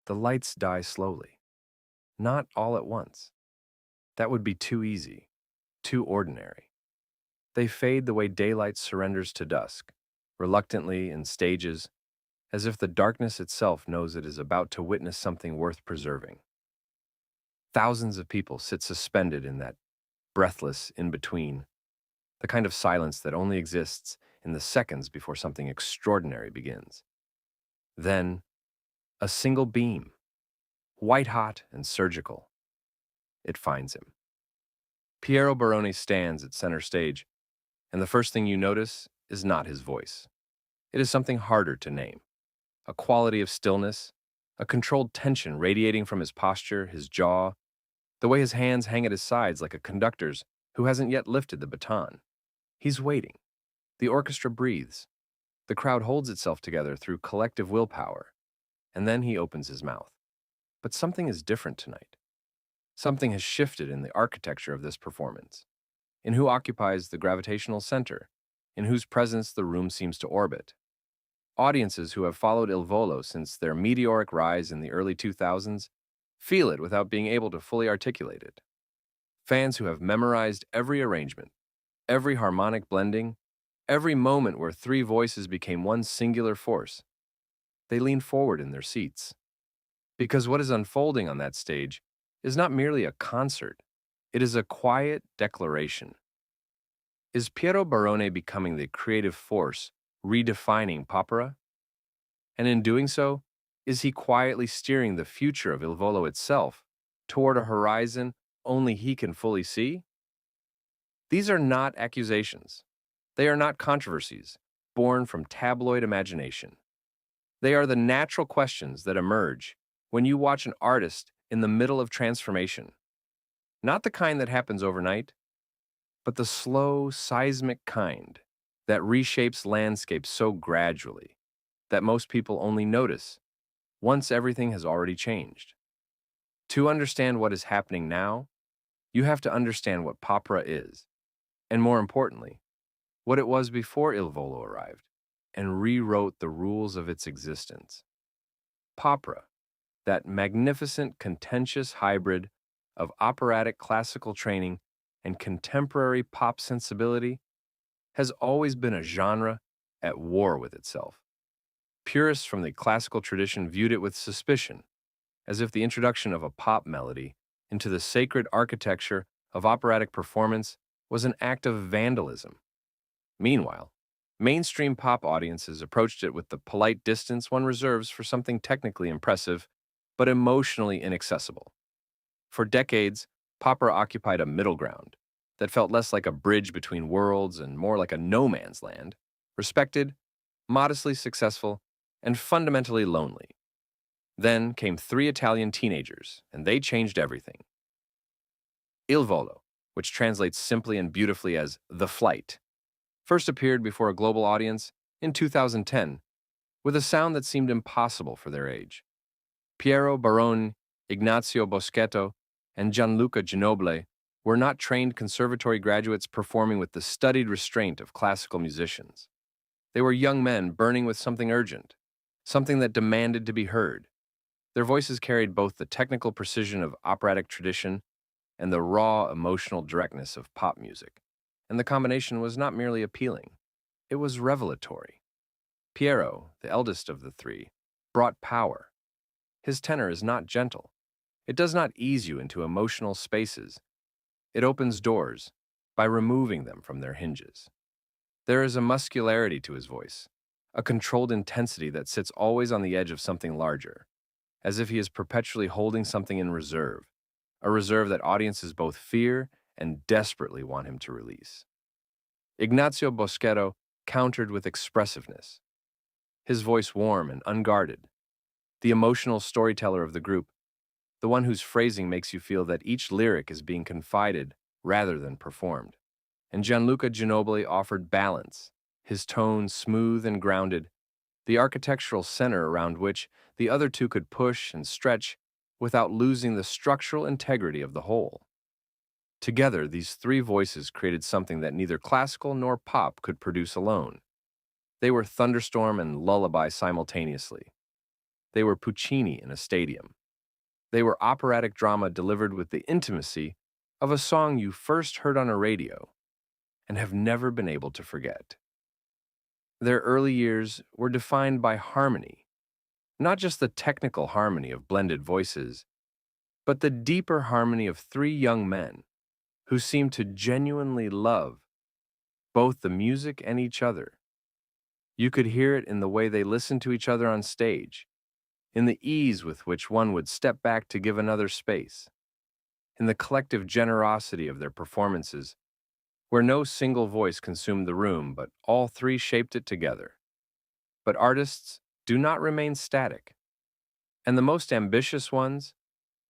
The lights die slowly, not all at once. That would be too easy, too ordinary. They fade the way daylight surrenders to dusk, reluctantly in stages, as if the darkness itself knows it is about to witness something worth preserving. Thousands of people sit suspended in that breathless in-between, the kind of silence that only exists in the seconds before something extraordinary begins. Then, a single beam, white-hot and surgical, it finds him. Piero Barone stands at center stage, and the first thing you notice is not his voice. It is something harder to name. A quality of stillness, a controlled tension radiating from his posture, his jaw, the way his hands hang at his sides like a conductor's who hasn't yet lifted the baton. He's waiting. The orchestra breathes. The crowd holds itself together through collective willpower, and then he opens his mouth. But something is different tonight. Something has shifted in the architecture of this performance, in who occupies the gravitational center, in whose presence the room seems to orbit. Audiences who have followed Il Volo since their meteoric rise in the early 2000s feel it without being able to fully articulate it. Fans who have memorized every arrangement, every harmonic blending, every moment where three voices became one singular force, they lean forward in their seats. Because what is unfolding on that stage is not merely a concert, it is a quiet declaration. Is Piero Barone becoming the creative force redefining Popera? And in doing so, is he quietly steering the future of Il Volo itself toward a horizon only he can fully see? These are not accusations. They are not controversies born from tabloid imagination. They are the natural questions that emerge when you watch an artist in the middle of transformation. Not the kind that happens overnight, but the slow, seismic kind that reshapes landscapes so gradually that most people only notice once everything has already changed. To understand what is happening now, you have to understand what Popera is, and more importantly, what it was before Il Volo arrived and rewrote the rules of its existence. Popera, that magnificent, contentious hybrid of operatic classical training and contemporary pop sensibility, has always been a genre at war with itself. Purists from the classical tradition viewed it with suspicion, as if the introduction of a pop melody into the sacred architecture of operatic performance was an act of vandalism. Meanwhile, mainstream pop audiences approached it with the polite distance one reserves for something technically impressive, but emotionally inaccessible. For decades, Popera occupied a middle ground that felt less like a bridge between worlds and more like a no man's land, respected, modestly successful, and fundamentally lonely. Then came three Italian teenagers, and they changed everything. Il Volo, which translates simply and beautifully as The Flight, first appeared before a global audience in 2010 with a sound that seemed impossible for their age. Piero Barone, Ignazio Boschetto, and Gianluca Ginobili were not trained conservatory graduates performing with the studied restraint of classical musicians. They were young men burning with something urgent, something that demanded to be heard. Their voices carried both the technical precision of operatic tradition and the raw emotional directness of pop music, and the combination was not merely appealing, it was revelatory. Piero, the eldest of the three, brought power. His tenor is not gentle. It does not ease you into emotional spaces. It opens doors by removing them from their hinges. There is a muscularity to his voice, a controlled intensity that sits always on the edge of something larger, as if he is perpetually holding something in reserve, a reserve that audiences both fear and desperately want him to release. Ignazio Boschetto countered with expressiveness, his voice warm and unguarded, the emotional storyteller of the group, the one whose phrasing makes you feel that each lyric is being confided rather than performed. And Gianluca Ginobili offered balance, his tone smooth and grounded, the architectural center around which the other two could push and stretch without losing the structural integrity of the whole. Together, these three voices created something that neither classical nor pop could produce alone. They were thunderstorm and lullaby simultaneously. They were Puccini in a stadium. They were operatic drama delivered with the intimacy of a song you first heard on a radio and have never been able to forget. Their early years were defined by harmony, not just the technical harmony of blended voices, but the deeper harmony of three young men who seemed to genuinely love both the music and each other. You could hear it in the way they listened to each other on stage, in the ease with which one would step back to give another space, in the collective generosity of their performances, where no single voice consumed the room, but all three shaped it together. But artists do not remain static, and the most ambitious ones,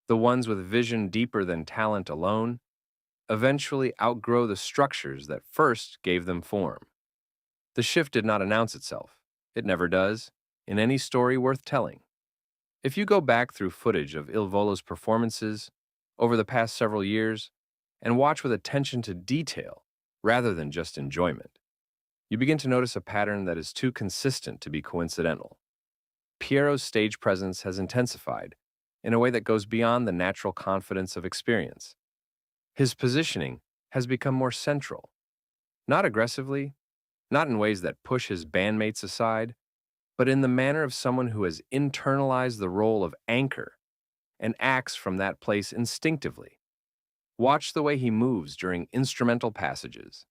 the ones with vision deeper than talent alone, eventually outgrow the structures that first gave them form. The shift did not announce itself. It never does, in any story worth telling. If you go back through footage of Il Volo's performances over the past several years and watch with attention to detail rather than just enjoyment, you begin to notice a pattern that is too consistent to be coincidental. Piero's stage presence has intensified in a way that goes beyond the natural confidence of experience. His positioning has become more central, not aggressively, not in ways that push his bandmates aside, but in the manner of someone who has internalized the role of anchor and acts from that place instinctively. Watch the way he moves during instrumental passages.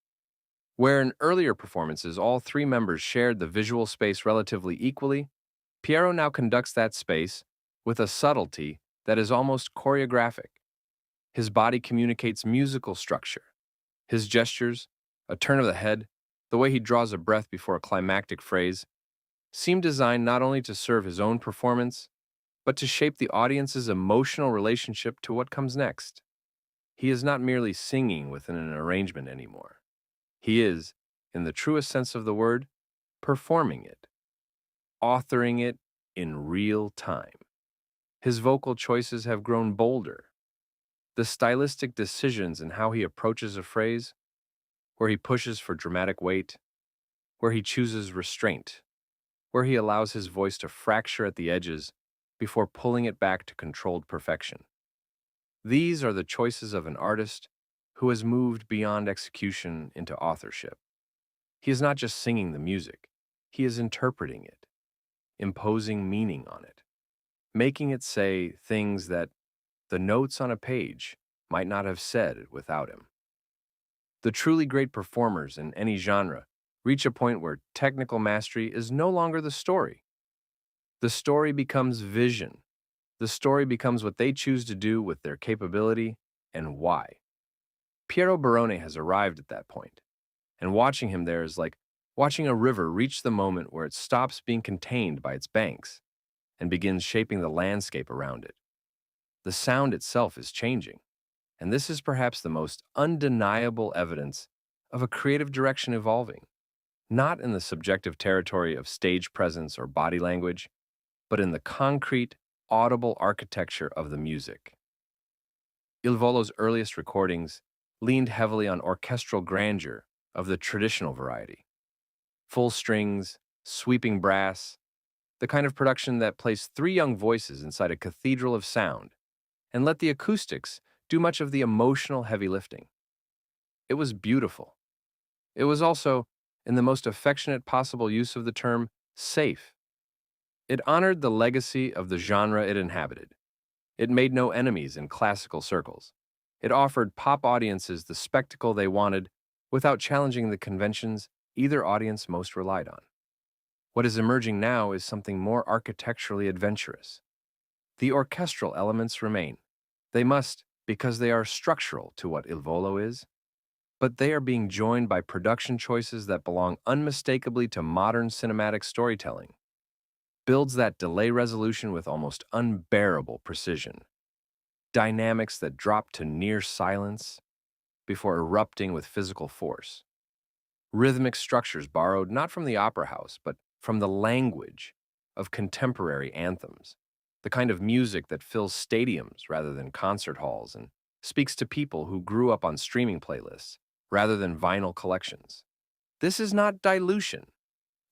Where in earlier performances all three members shared the visual space relatively equally, Piero now conducts that space with a subtlety that is almost choreographic. His body communicates musical structure. His gestures, a turn of the head, the way he draws a breath before a climactic phrase, seem designed not only to serve his own performance, but to shape the audience's emotional relationship to what comes next. He is not merely singing within an arrangement anymore. He is, in the truest sense of the word, performing it, authoring it in real time. His vocal choices have grown bolder. The stylistic decisions in how he approaches a phrase, where he pushes for dramatic weight, where he chooses restraint, where he allows his voice to fracture at the edges before pulling it back to controlled perfection. These are the choices of an artist who has moved beyond execution into authorship. He is not just singing the music, he is interpreting it, imposing meaning on it, making it say things that the notes on a page might not have said without him. The truly great performers in any genre reach a point where technical mastery is no longer the story. The story becomes vision. The story becomes what they choose to do with their capability and why. Piero Barone has arrived at that point, and watching him there is like watching a river reach the moment where it stops being contained by its banks and begins shaping the landscape around it. The sound itself is changing, and this is perhaps the most undeniable evidence of a creative direction evolving, not in the subjective territory of stage presence or body language, but in the concrete, audible architecture of the music. Il Volo's earliest recordings leaned heavily on orchestral grandeur of the traditional variety. Full strings, sweeping brass, the kind of production that placed three young voices inside a cathedral of sound and let the acoustics do much of the emotional heavy lifting. It was beautiful. It was also, in the most affectionate possible use of the term, safe. It honored the legacy of the genre it inhabited. It made no enemies in classical circles. It offered pop audiences the spectacle they wanted without challenging the conventions either audience most relied on. What is emerging now is something more architecturally adventurous. The orchestral elements remain. They must, because they are structural to what Il Volo is, but they are being joined by production choices that belong unmistakably to modern cinematic storytelling. Builds that delay resolution with almost unbearable precision. Dynamics that drop to near silence before erupting with physical force. Rhythmic structures borrowed not from the opera house, but from the language of contemporary anthems. The kind of music that fills stadiums rather than concert halls and speaks to people who grew up on streaming playlists rather than vinyl collections. This is not dilution.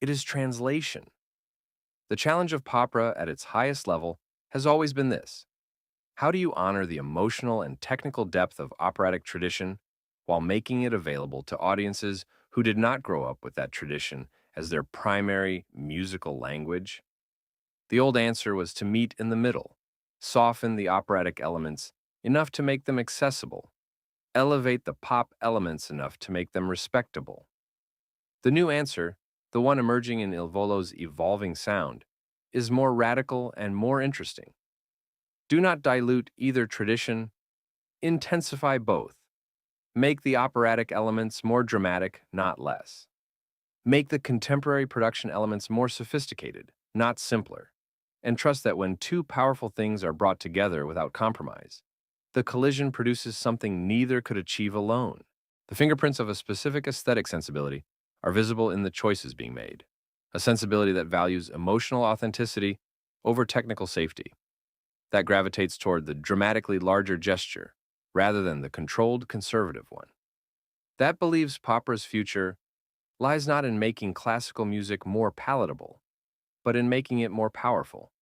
It is translation. The challenge of Popera at its highest level has always been this: how do you honor the emotional and technical depth of operatic tradition while making it available to audiences who did not grow up with that tradition as their primary musical language? The old answer was to meet in the middle, soften the operatic elements enough to make them accessible, elevate the pop elements enough to make them respectable. The new answer, the one emerging in Il Volo's evolving sound, is more radical and more interesting. Do not dilute either tradition, intensify both. Make the operatic elements more dramatic, not less. Make the contemporary production elements more sophisticated, not simpler. And trust that when two powerful things are brought together without compromise, the collision produces something neither could achieve alone. The fingerprints of a specific aesthetic sensibility are visible in the choices being made, a sensibility that values emotional authenticity over technical safety, that gravitates toward the dramatically larger gesture rather than the controlled conservative one, that believes Popera's future lies not in making classical music more palatable, but in making it more powerful,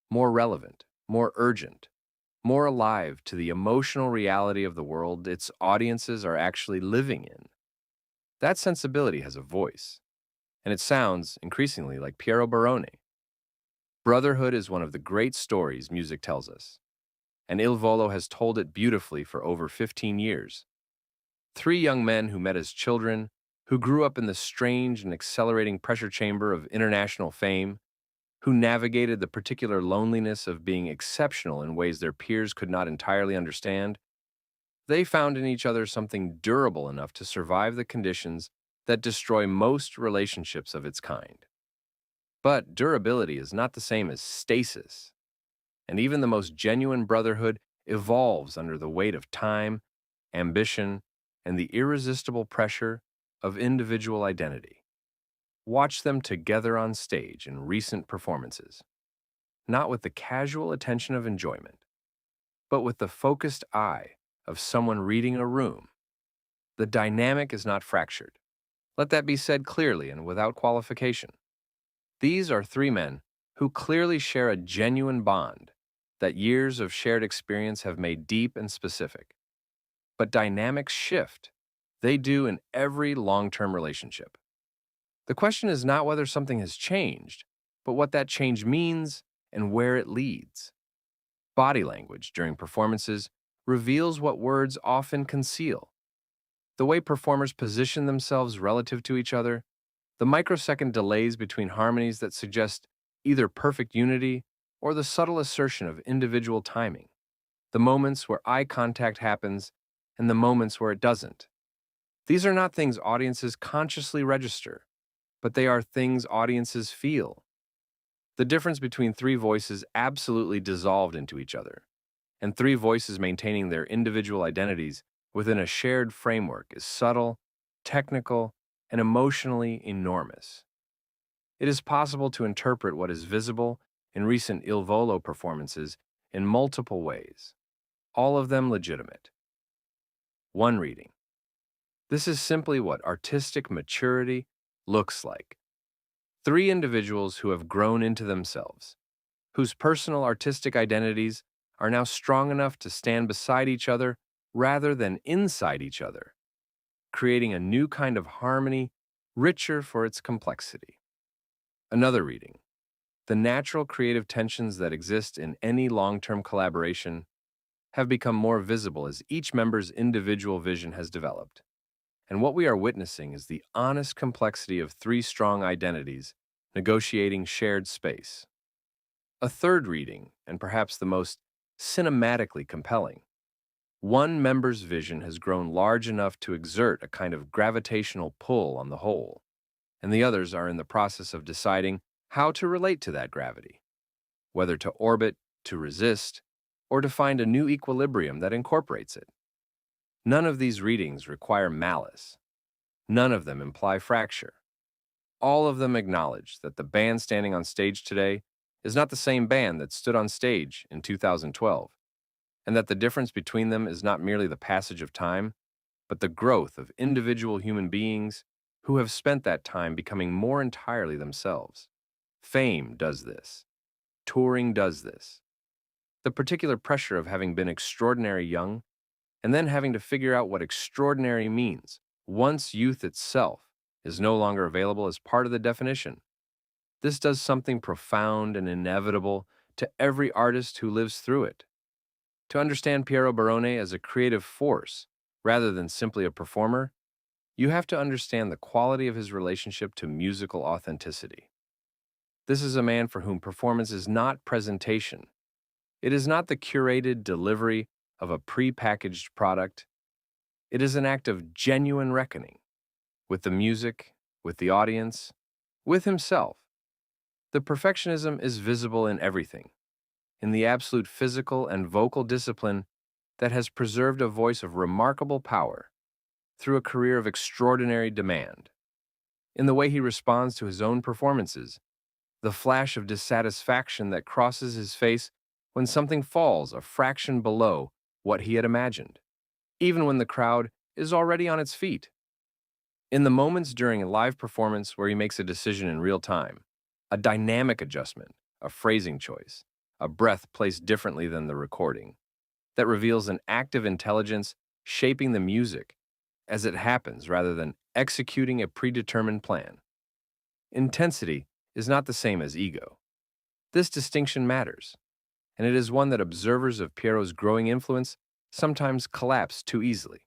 more relevant, more urgent, more alive to the emotional reality of the world its audiences are actually living in. That sensibility has a voice, and it sounds increasingly like Piero Barone. Brotherhood is one of the great stories music tells us, and Il Volo has told it beautifully for over 15 years. Three young men who met as children, who grew up in the strange and accelerating pressure chamber of international fame, who navigated the particular loneliness of being exceptional in ways their peers could not entirely understand, they found in each other something durable enough to survive the conditions that destroy most relationships of its kind. But durability is not the same as stasis, and even the most genuine brotherhood evolves under the weight of time, ambition, and the irresistible pressure of individual identity. Watch them together on stage in recent performances, not with the casual attention of enjoyment, but with the focused eye of someone reading a room. The dynamic is not fractured. Let that be said clearly and without qualification. These are three men who clearly share a genuine bond that years of shared experience have made deep and specific. But dynamics shift. They do in every long-term relationship. The question is not whether something has changed, but what that change means and where it leads. Body language during performances reveals what words often conceal. The way performers position themselves relative to each other, the microsecond delays between harmonies that suggest either perfect unity or the subtle assertion of individual timing, the moments where eye contact happens and the moments where it doesn't. These are not things audiences consciously register, but they are things audiences feel. The difference between three voices absolutely dissolved into each other, and three voices maintaining their individual identities within a shared framework is subtle, technical, and emotionally enormous. It is possible to interpret what is visible in recent Il Volo performances in multiple ways, all of them legitimate. One reading. This is simply what artistic maturity looks like. Three individuals who have grown into themselves, whose personal artistic identities are now strong enough to stand beside each other rather than inside each other, creating a new kind of harmony, richer for its complexity. Another reading. The natural creative tensions that exist in any long-term collaboration have become more visible as each member's individual vision has developed. And what we are witnessing is the honest complexity of three strong identities negotiating shared space. A third reading, and perhaps the most cinematically compelling. One member's vision has grown large enough to exert a kind of gravitational pull on the whole, and the others are in the process of deciding how to relate to that gravity, whether to orbit, to resist, or to find a new equilibrium that incorporates it. None of these readings require malice. None of them imply fracture. All of them acknowledge that the band standing on stage today is not the same band that stood on stage in 2012, and that the difference between them is not merely the passage of time, but the growth of individual human beings who have spent that time becoming more entirely themselves. Fame does this. Touring does this. The particular pressure of having been extraordinary young and then having to figure out what extraordinary means once youth itself is no longer available as part of the definition. This does something profound and inevitable to every artist who lives through it. To understand Piero Barone as a creative force, rather than simply a performer, you have to understand the quality of his relationship to musical authenticity. This is a man for whom performance is not presentation. It is not the curated delivery of a pre-packaged product. It is an act of genuine reckoning with the music, with the audience, with himself. The perfectionism is visible in everything, in the absolute physical and vocal discipline that has preserved a voice of remarkable power through a career of extraordinary demand, in the way he responds to his own performances, the flash of dissatisfaction that crosses his face when something falls a fraction below what he had imagined, even when the crowd is already on its feet. In the moments during a live performance where he makes a decision in real time, a dynamic adjustment, a phrasing choice, a breath placed differently than the recording, that reveals an active intelligence shaping the music as it happens rather than executing a predetermined plan. Intensity is not the same as ego. This distinction matters, and it is one that observers of Piero's growing influence sometimes collapse too easily.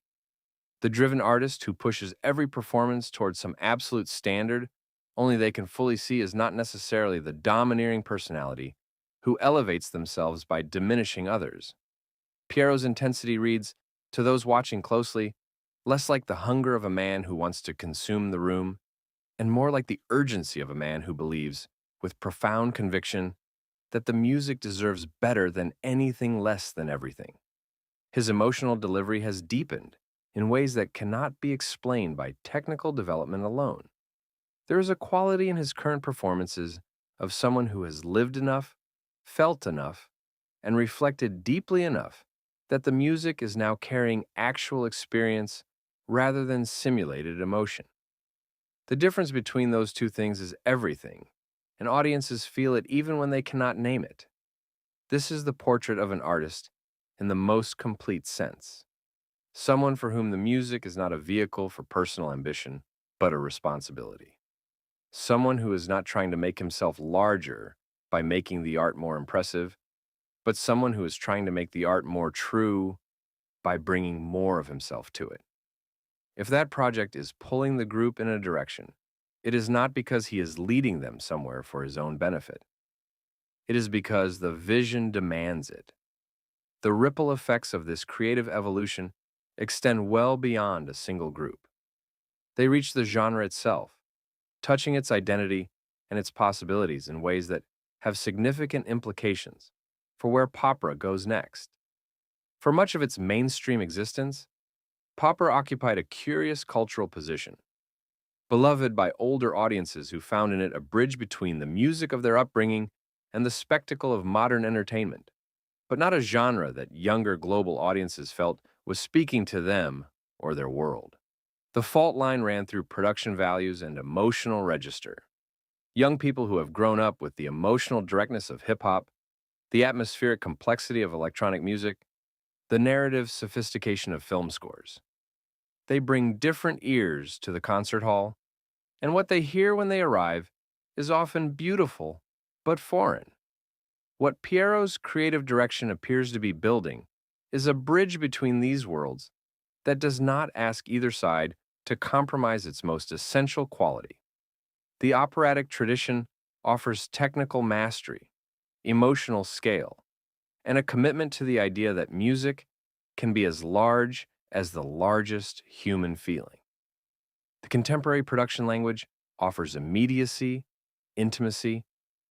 The driven artist who pushes every performance towards some absolute standard only they can fully see is not necessarily the domineering personality who elevates themselves by diminishing others. Piero's intensity reads, to those watching closely, less like the hunger of a man who wants to consume the room, and more like the urgency of a man who believes, with profound conviction, that the music deserves better than anything less than everything. His emotional delivery has deepened in ways that cannot be explained by technical development alone. There is a quality in his current performances of someone who has lived enough, felt enough, and reflected deeply enough that the music is now carrying actual experience rather than simulated emotion. The difference between those two things is everything, and audiences feel it even when they cannot name it. This is the portrait of an artist in the most complete sense. Someone for whom the music is not a vehicle for personal ambition, but a responsibility. Someone who is not trying to make himself larger by making the art more impressive, but someone who is trying to make the art more true by bringing more of himself to it. If that project is pulling the group in a direction, it is not because he is leading them somewhere for his own benefit. It is because the vision demands it. The ripple effects of this creative evolution extend well beyond a single group. They reach the genre itself, touching its identity and its possibilities in ways that have significant implications for where Popera goes next. For much of its mainstream existence, Popera occupied a curious cultural position, beloved by older audiences who found in it a bridge between the music of their upbringing and the spectacle of modern entertainment, but not a genre that younger global audiences felt was speaking to them or their world. The fault line ran through production values and emotional register. Young people who have grown up with the emotional directness of hip-hop, the atmospheric complexity of electronic music, the narrative sophistication of film scores. They bring different ears to the concert hall, and what they hear when they arrive is often beautiful but foreign. What Piero's creative direction appears to be building is a bridge between these worlds that does not ask either side to compromise its most essential quality. The operatic tradition offers technical mastery, emotional scale, and a commitment to the idea that music can be as large as the largest human feeling. The contemporary production language offers immediacy, intimacy,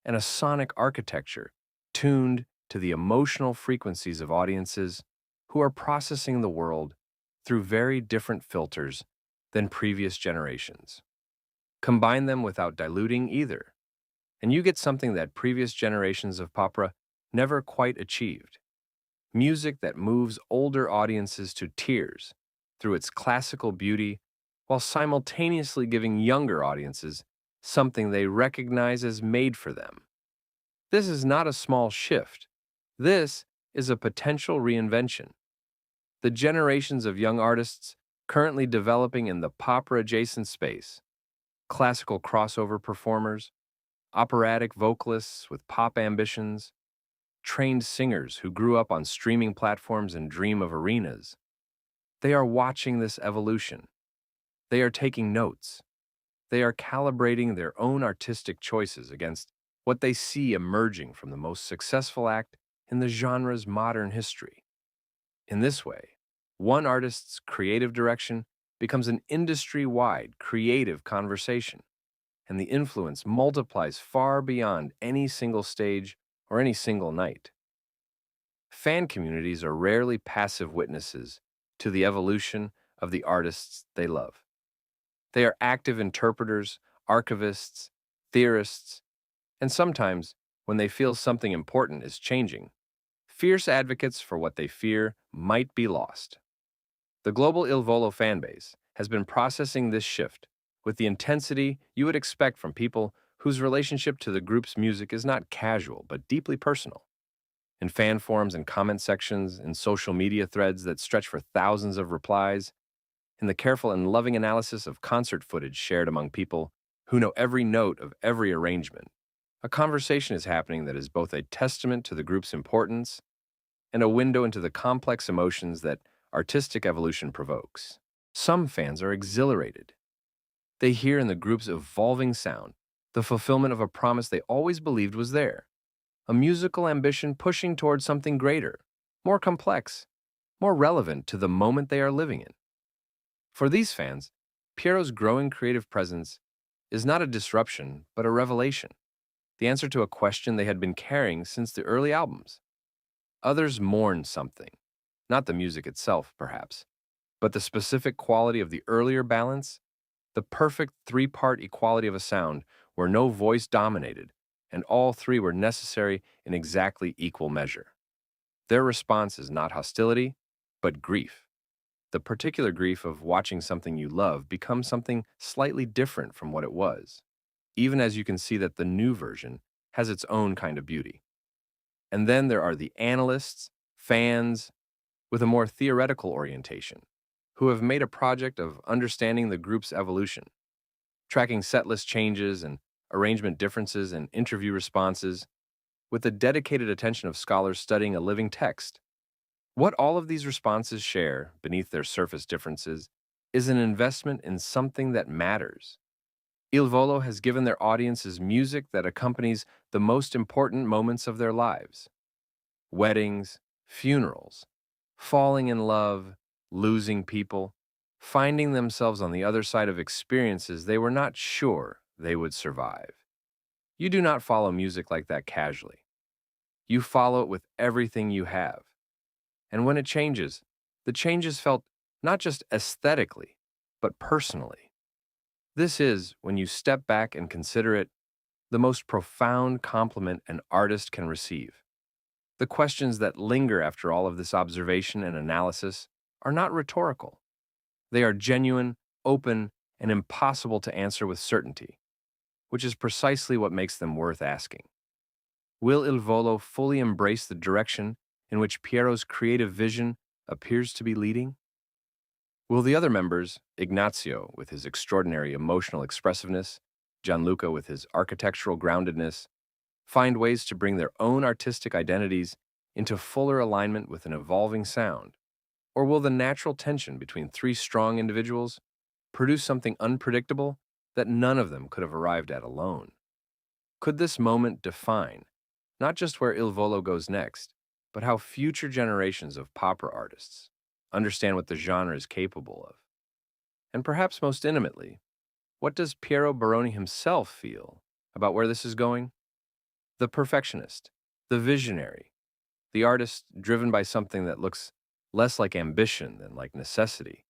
and a sonic architecture tuned to the emotional frequencies of audiences who are processing the world through very different filters than previous generations. Combine them without diluting either, and you get something that previous generations of Popera never quite achieved. Music that moves older audiences to tears through its classical beauty while simultaneously giving younger audiences something they recognize as made for them. This is not a small shift. This is a potential reinvention. The generations of young artists currently developing in the Popera adjacent space, classical crossover performers, operatic vocalists with pop ambitions, trained singers who grew up on streaming platforms and dream of arenas. They are watching this evolution. They are taking notes. They are calibrating their own artistic choices against what they see emerging from the most successful act in the genre's modern history. In this way, one artist's creative direction becomes an industry-wide creative conversation, and the influence multiplies far beyond any single stage or any single night. Fan communities are rarely passive witnesses to the evolution of the artists they love. They are active interpreters, archivists, theorists, and sometimes, when they feel something important is changing, fierce advocates for what they fear might be lost. The global Il Volo fanbase has been processing this shift with the intensity you would expect from people whose relationship to the group's music is not casual but deeply personal. In fan forums and comment sections, in social media threads that stretch for thousands of replies, in the careful and loving analysis of concert footage shared among people who know every note of every arrangement, a conversation is happening that is both a testament to the group's importance and a window into the complex emotions that artistic evolution provokes. Some fans are exhilarated. They hear in the group's evolving sound the fulfillment of a promise they always believed was there, a musical ambition pushing towards something greater, more complex, more relevant to the moment they are living in. For these fans, Piero's growing creative presence is not a disruption, but a revelation, the answer to a question they had been carrying since the early albums. Others mourn something, not the music itself, perhaps, but the specific quality of the earlier balance, the perfect three-part equality of a sound where no voice dominated, and all three were necessary in exactly equal measure. Their response is not hostility, but grief. The particular grief of watching something you love become something slightly different from what it was, even as you can see that the new version has its own kind of beauty. And then there are the analysts, fans, with a more theoretical orientation, who have made a project of understanding the group's evolution, tracking setlist changes and arrangement differences and interview responses, with the dedicated attention of scholars studying a living text. What all of these responses share, beneath their surface differences, is an investment in something that matters. Il Volo has given their audiences music that accompanies the most important moments of their lives. Weddings, funerals, falling in love, losing people, finding themselves on the other side of experiences they were not sure they would survive. You do not follow music like that casually. You follow it with everything you have. And when it changes, the change is felt not just aesthetically, but personally. This is, when you step back and consider it, the most profound compliment an artist can receive. The questions that linger after all of this observation and analysis are not rhetorical. They are genuine, open, and impossible to answer with certainty, which is precisely what makes them worth asking. Will Il Volo fully embrace the direction in which Piero's creative vision appears to be leading? Will the other members, Ignazio with his extraordinary emotional expressiveness, Gianluca with his architectural groundedness, find ways to bring their own artistic identities into fuller alignment with an evolving sound? Or will the natural tension between three strong individuals produce something unpredictable that none of them could have arrived at alone? Could this moment define not just where Il Volo goes next, but how future generations of opera artists understand what the genre is capable of? And perhaps most intimately, what does Piero Barone himself feel about where this is going? The perfectionist, the visionary, the artist driven by something that looks less like ambition than like necessity.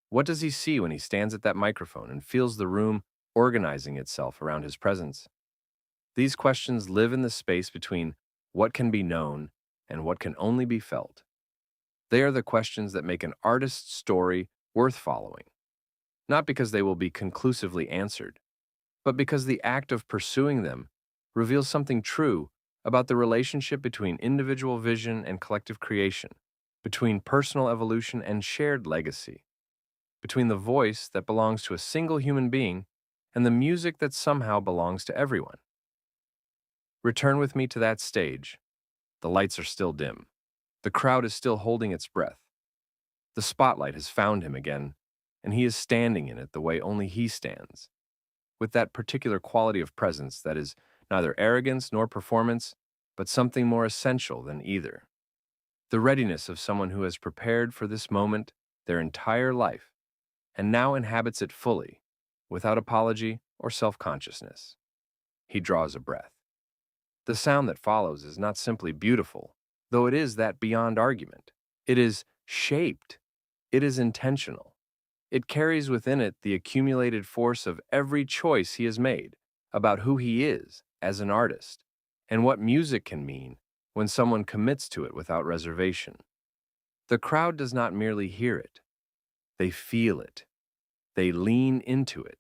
What does he see when he stands at that microphone and feels the room organizing itself around his presence? These questions live in the space between what can be known and what can only be felt. They are the questions that make an artist's story worth following, not because they will be conclusively answered, but because the act of pursuing them reveals something true about the relationship between individual vision and collective creation, between personal evolution and shared legacy, between the voice that belongs to a single human being and the music that somehow belongs to everyone. Return with me to that stage. The lights are still dim. The crowd is still holding its breath. The spotlight has found him again, and he is standing in it the way only he stands, with that particular quality of presence that is neither arrogance nor performance, but something more essential than either. The readiness of someone who has prepared for this moment their entire life and now inhabits it fully, without apology or self-consciousness. He draws a breath. The sound that follows is not simply beautiful, though it is that beyond argument. It is shaped. It is intentional. It carries within it the accumulated force of every choice he has made about who he is as an artist and what music can mean when someone commits to it without reservation. The crowd does not merely hear it. They feel it. They lean into it.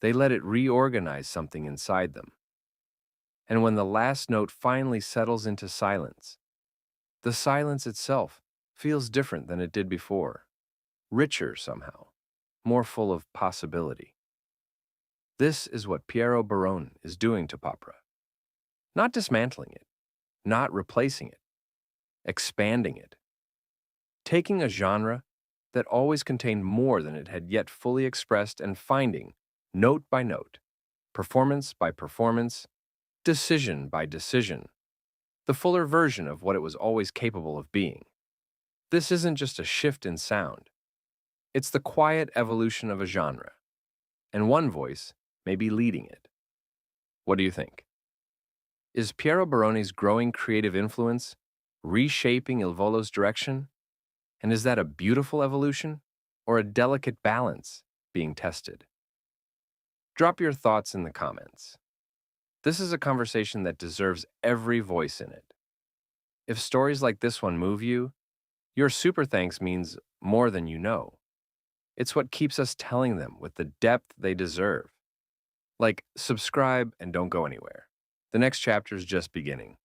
They let it reorganize something inside them. And when the last note finally settles into silence, the silence itself feels different than it did before, richer somehow, more full of possibility. This is what Piero Barone is doing to Popera. Not dismantling it, not replacing it, expanding it. Taking a genre that always contained more than it had yet fully expressed and finding, note by note, performance by performance, decision by decision, the fuller version of what it was always capable of being. This isn't just a shift in sound. It's the quiet evolution of a genre, and one voice may be leading it. What do you think? Is Piero Barone's growing creative influence reshaping Il Volo's direction? And is that a beautiful evolution or a delicate balance being tested? Drop your thoughts in the comments. This is a conversation that deserves every voice in it. If stories like this one move you, your super thanks means more than you know. It's what keeps us telling them with the depth they deserve. Like, subscribe and don't go anywhere. The next chapter is just beginning.